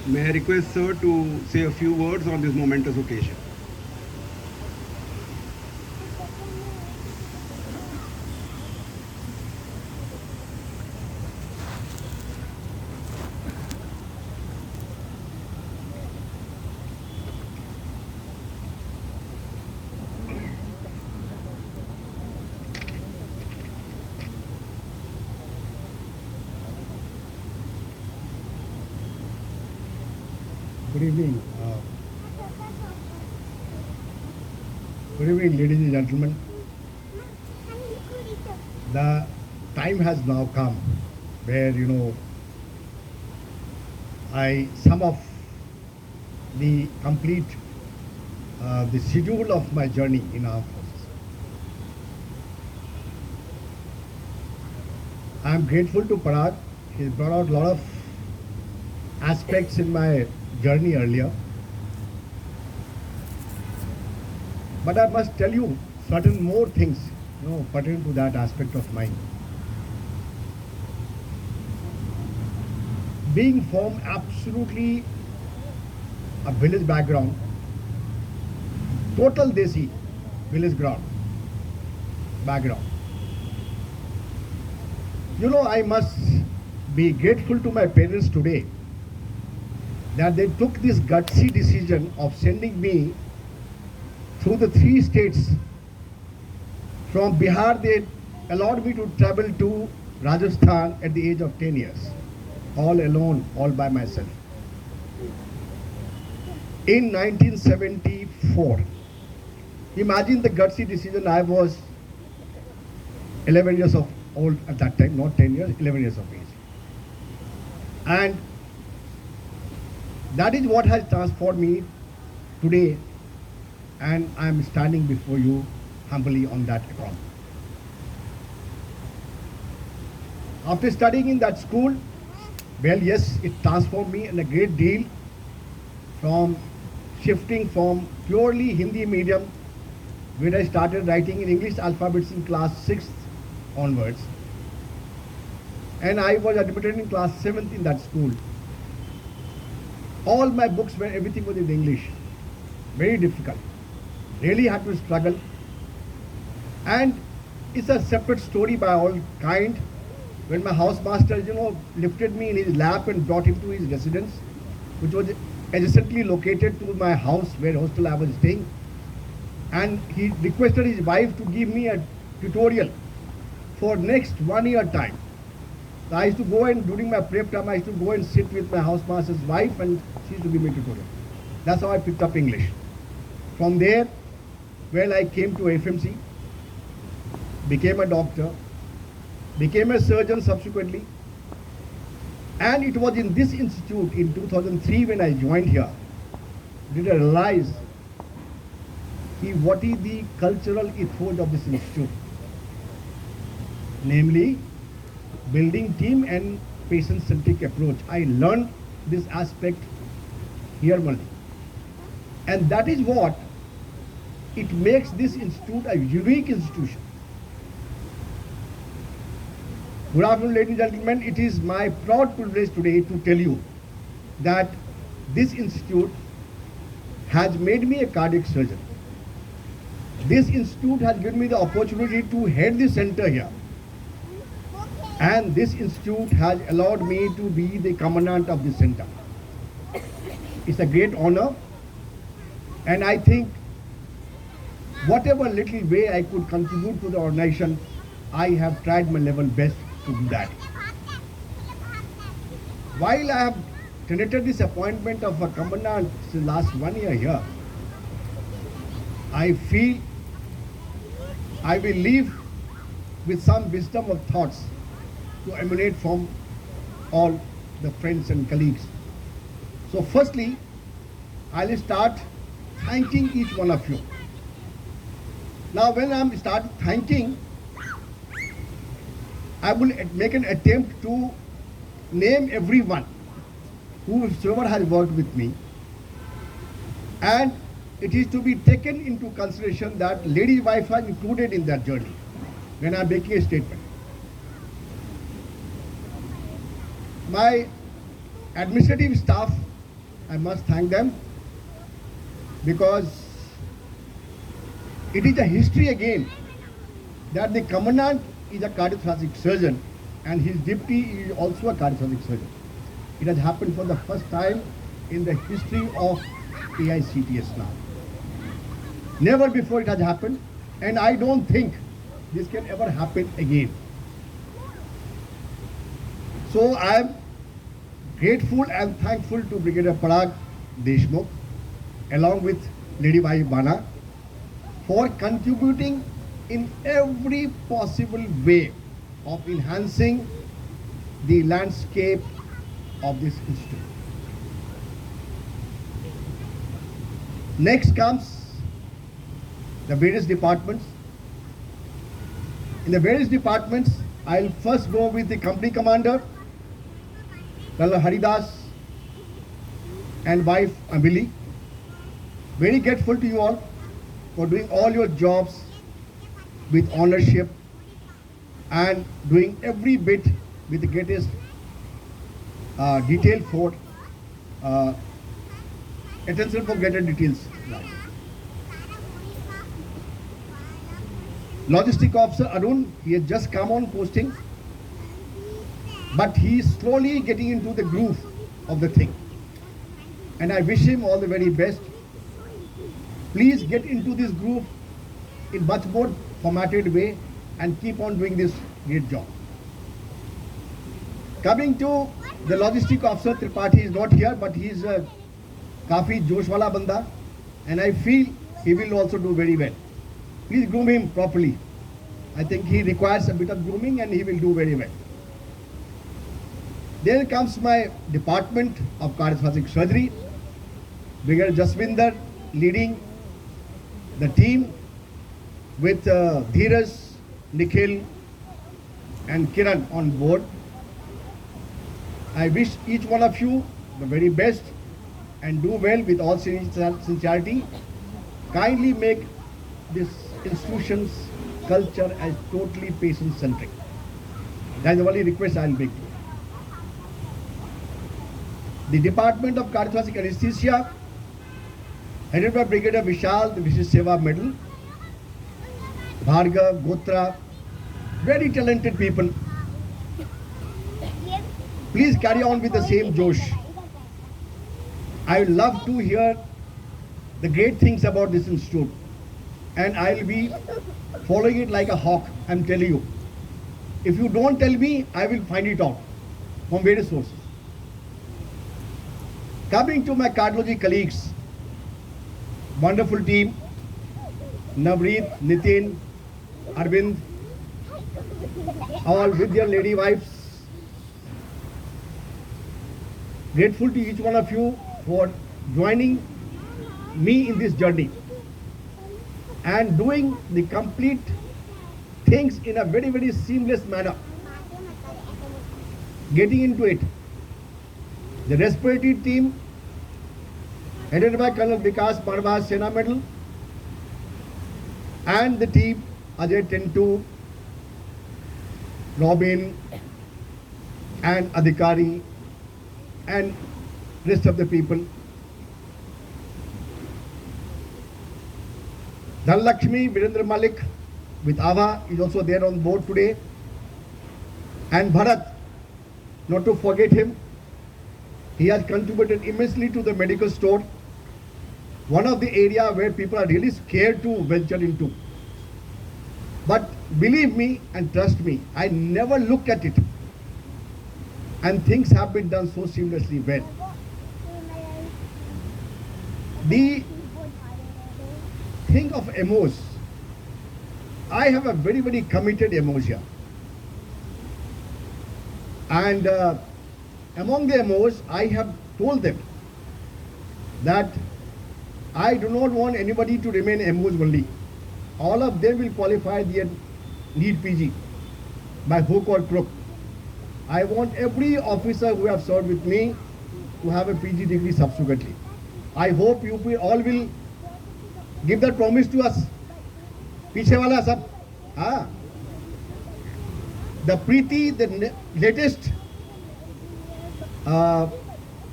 May I request sir to say a few words on this momentous occasion? Good evening. Good evening, ladies and gentlemen. The time has now come where I sum of the complete the schedule of my journey in armed forces. I am grateful to Parag. He brought out a lot of aspects in my journey earlier. But I must tell you certain more things, pertaining to that aspect of mine. Being from absolutely a village background, total desi village ground background. I must be grateful to my parents today that they took this gutsy decision of sending me through the three states. From Bihar, they allowed me to travel to Rajasthan at the age of 10 years, all alone, all by myself. In 1974, imagine the gutsy decision. I was 11 years of old at that time, not 10 years, 11 years of age. And that is what has transformed me today, and I am standing before you humbly on that account. After studying in that school, well, yes, it transformed me in a great deal, from shifting from purely Hindi medium, where I started writing in English alphabets in class 6th onwards. And I was admitted in class 7th in that school. All my books were, everything was in English. Very difficult. Really had to struggle. And it's a separate story by all kind. When my housemaster, lifted me in his lap and brought him to his residence, which was adjacently located to my house where hostel I was staying. And he requested his wife to give me a tutorial for next 1 year time. So I used to go, and during my prep time, I used to go and sit with my housemaster's wife, and she used to give me a tutorial. That's how I picked up English. From there, well, I came to FMC, became a doctor, became a surgeon subsequently. And it was in this institute in 2003 when I joined here, did I realize what is the cultural ethos of this institute. Namely, building team and patient-centric approach. I learned this aspect here only. And that is what it makes this institute a unique institution. Good afternoon, ladies and gentlemen. It is my proud privilege today to tell you that this institute has made me a cardiac surgeon. This institute has given me the opportunity to head the center here. And this institute has allowed me to be the commandant of the center. It's a great honor, and I think whatever little way I could contribute to the organization, I have tried my level best to do that. While I have tendered this appointment of a commandant since last 1 year here, I feel I will leave with some wisdom of thoughts to emanate from all the friends and colleagues. So firstly, I will start thanking each one of you. Now when I start thanking, I will make an attempt to name everyone whoever has worked with me, and it is to be taken into consideration that lady wife are included in that journey when I am making a statement. My administrative staff I must thank them because it is a history again that the commandant is a cardiothoracic surgeon and his deputy is also a cardiothoracic surgeon. It has happened for the first time in the history of AICTS now. Never before it has happened, and I don't think this can ever happen again. So I am grateful and thankful to Brigadier Parag Deshmukh along with Lady Bhai Bana for contributing in every possible way of enhancing the landscape of this institute. Next comes the various departments. In the various departments, I'll first go with the company commander, Colonel Haridas, and wife Amili. Very grateful to you all for doing all your jobs with ownership and doing every bit with the greatest detail for attention for greater details. Logistic officer Arun, he has just come on posting, but he is slowly getting into the groove of the thing. And I wish him all the very best. Please get into this groove in much more formatted way and keep on doing this great job. Coming to the logistic officer, Tripathi is not here, but he is a kafi josh wala banda, and I feel he will also do very well. Please groom him properly. I think he requires a bit of grooming and he will do very well. Then comes my department of cardiothoracic surgery. Brigadier Jaswinder leading the team with Dheeraj, Nikhil and Kiran on board. I wish each one of you the very best and do well with all sincerity. Kindly make this institution's culture as totally patient-centric. That is the only request I will make to you. The Department of Cardiothoracic Anesthesia, headed by Brigadier Vishal, the Vishish Seva Medal, Bhargav, Gotra, very talented people. Please carry on with the same josh. I would love to hear the great things about this institute, and I will be following it like a hawk, I am telling you. If you don't tell me, I will find it out from various sources. Coming to my cardiology colleagues, wonderful team, Navreet, Nitin, Arvind, all with their lady wives. Grateful to each one of you for joining me in this journey and doing the complete things in a very, very seamless manner. Getting into it. The respiratory team, headed by Colonel Vikas Parvaz, Sena Medal, and the team, Ajay Tentu, Robin, and Adhikari, and rest of the people. Dhanlakshmi, Virendra Malik with Ava is also there on board today. And Bharat, not to forget him, he has contributed immensely to the medical store. One of the area where people are really scared to venture into. But believe me and trust me, I never look at it. And things have been done so seamlessly well. The thing of MOs, I have a very, very committed MOs here. And among the MOs, I have told them that I do not want anybody to remain MOs only. All of them will qualify their need PG by hook or crook. I want every officer who have served with me to have a PG degree subsequently. I hope you all will give that promise to us. पीछे वाला सब, हाँ. The Preeti, the latest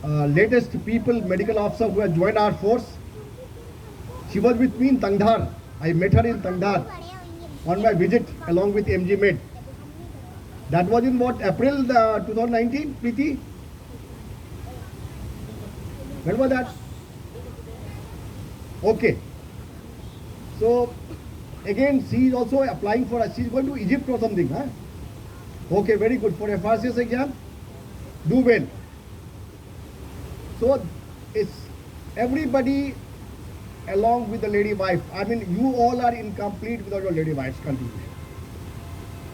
latest people, medical officer who has joined our force. She was with me in Tangdhar. I met her in Tangdhar on my visit along with MG Med. That was in what, April 2019, Preeti? When was that? Okay. So, again, she is also applying for, she is going to Egypt or something, huh? Okay, very good. For FRCS exam, do well. So, it's everybody along with the lady wife. I mean, you all are incomplete without your lady wife's contribution.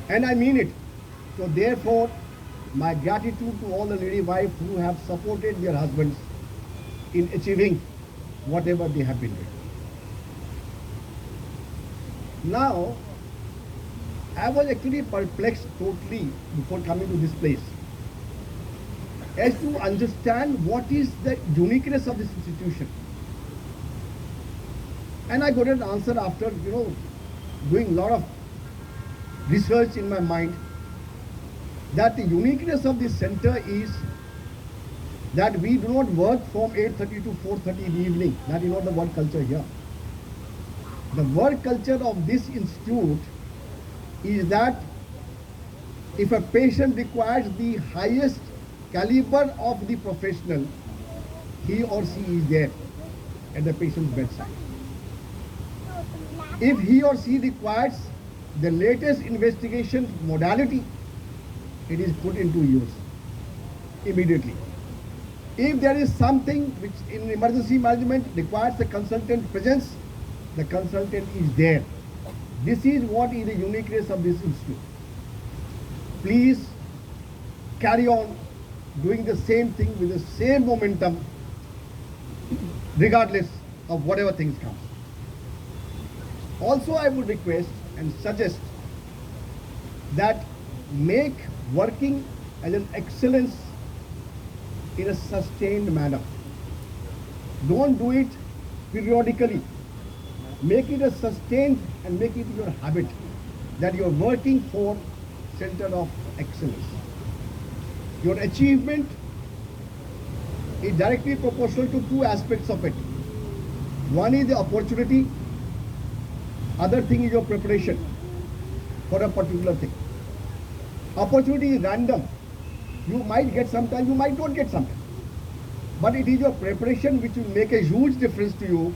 And I mean it. So therefore, my gratitude to all the lady wives who have supported their husbands in achieving whatever they have been doing. Now, I was actually perplexed totally before coming to this place as to understand what is the uniqueness of this institution. And I got an answer after, doing a lot of research in my mind, that the uniqueness of this center is that we do not work from 8:30 to 4:30 in the evening. That is not the work culture here. The work culture of this institute is that if a patient requires the highest caliber of the professional, he or she is there at the patient's bedside. If he or she requires the latest investigation modality, it is put into use immediately. If there is something which in emergency management requires the consultant presence, the consultant is there. This is what is the uniqueness of this institute. Please carry on doing the same thing with the same momentum, regardless of whatever things come. Also, I would request and suggest that make working as an excellence in a sustained manner. Don't do it periodically. Make it a sustained and make it your habit that you're working for center of excellence. Your achievement is directly proportional to two aspects of it. One is the opportunity, other thing is your preparation for a particular thing. Opportunity is random. You might get sometime, you might not get sometime. But it is your preparation which will make a huge difference to you,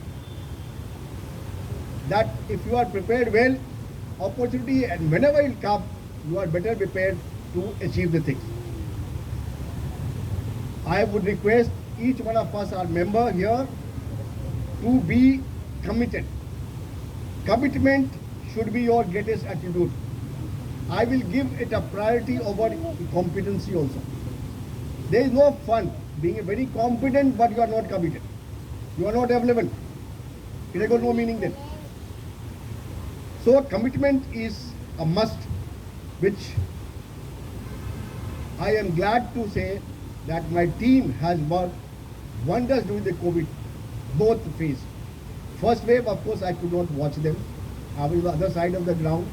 that if you are prepared well, opportunity and whenever it comes, you are better prepared to achieve the things. I would request each one of us, our member here, to be committed. Commitment should be your greatest attitude. I will give it a priority over competency also. There is no fun being very competent but you are not committed. You are not available. It has got no meaning then. So commitment is a must, which I am glad to say that my team has worked wonders during the COVID, both phases. First wave, of course, I could not watch them. I was on the other side of the ground.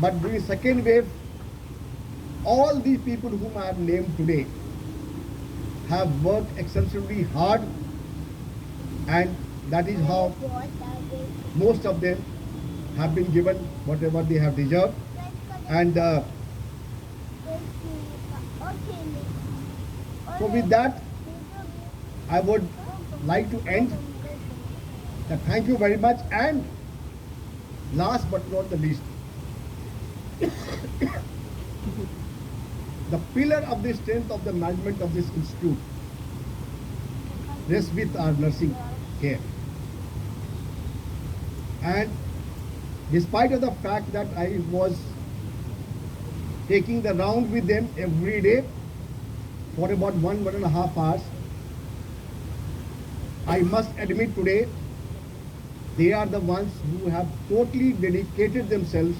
But during second wave, all these people whom I have named today have worked exceptionally hard, and that is how most of them have been given whatever they have deserved. And so with that, I would like to end. Thank you very much. And last but not the least, the pillar of the strength of the management of this institute rests with our nursing care. And despite of the fact that I was taking the round with them every day for about 1.5 hours, I must admit today, they are the ones who have totally dedicated themselves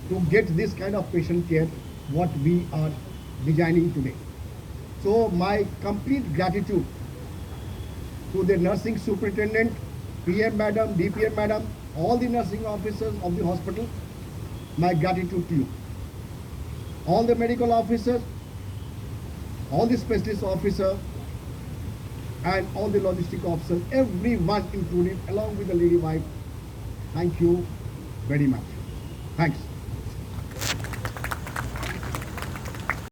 to get this kind of patient care what we are designing today. So my complete gratitude to the nursing superintendent, PM madam, DPM madam, all the nursing officers of the hospital, my gratitude to you. All the medical officers, all the specialist officer and all the logistic officers, everyone included, along with the lady wife. Thank you very much. Thanks.